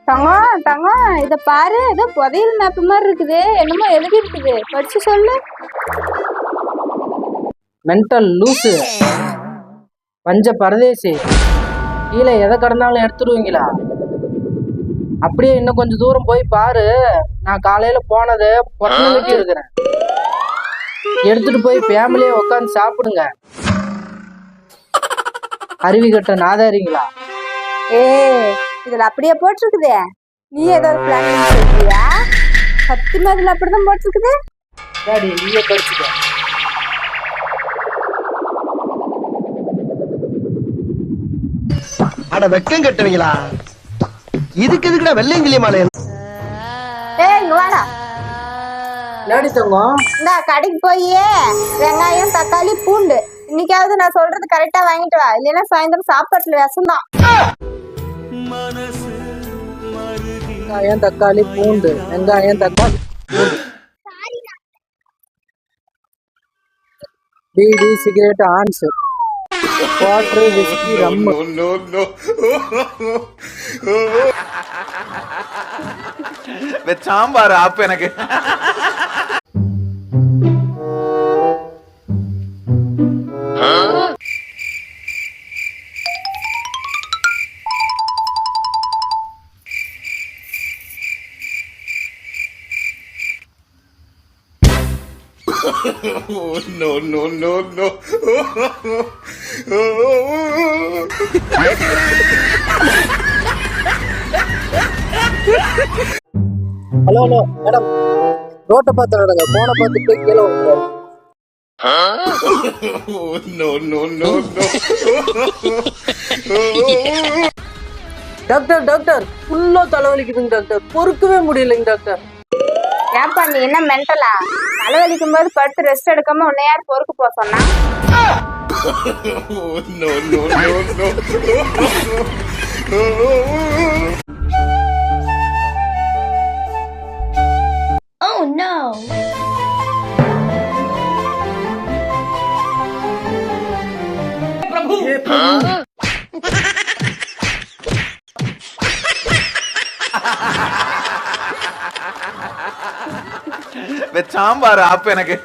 தங்கம் தங்கம் இத பாரு, ஏதோ புதையல் மேப்பு மாதிரி இருக்குது. என்னமோ எழுதி இருக்குது, படிச்சு சொல்லு. மென்டல் லூசு, பஞ்ச பரதேசி, கீழே எதை கடந்தாலும் எடுத்துருவீங்களா? அப்படியே இன்னும் கொஞ்சம் தூரம் போய் பாரு. நான் காலையில போனது பொட்டணம் கட்டி இருக்கிறேன். எடுத்துட்டு போய் ஃபேமிலியா உட்காந்து சாப்பிடுங்க. அருவி கட்ட நாதாரிங்களா? இதுல அப்படியே போட்டிருக்குதே. நீ ஏதோ ஒரு பிளான் சொல்றியா? சத்தியமா இதுல அப்படிதான் போட்டிருக்குது. டாடி நீயே படிச்சுக்க. அட வெக்கம் கட்டுவீங்களா? இதுக்கு எதுக்குடா வெள்ளையங்கிலி மாலை? இங்க வாடா. டாடி தங்கம், இந்த கடைக்கு போய் வெங்காயம் தக்காளி பூண்டு இன்னைக்காவது நான் சொல்றது கரெக்டா வாங்கிட்டு வா, இல்லைன்னா சாயந்தரம் சாப்பாட்டுல விஷம்தான். வெங்காயம் தக்காளி பூண்டு, வெங்காயம் தக்காளி பூண்டு, பீடி சிகரெட் ஆன்ஸ், வாட்டர் விஸ்கி ரம்மு. சாம்பார் ஆப் எனக்கு. No, no, no, no. Hello hello madam, ரோட்டை பார்த்து நடங்க, போனை பார்த்து போய் கீழே விட்டுறாரு. No, no, no, no. Doctor doctor, ஃபுல்லா தலைவலிக்குதுங்க டாக்டர், பொறுக்கவே முடியலைங்க டாக்டர். ஏன்பா நீ என்ன மென்டலா? தலைவலிக்கும் போது படுத்து ரெஸ்ட் எடுக்காம உன்னை யார் பொறுக்கு போக சொன்னா? No, no, no, no. Oh no. Sambar ஆப் எனக்கு.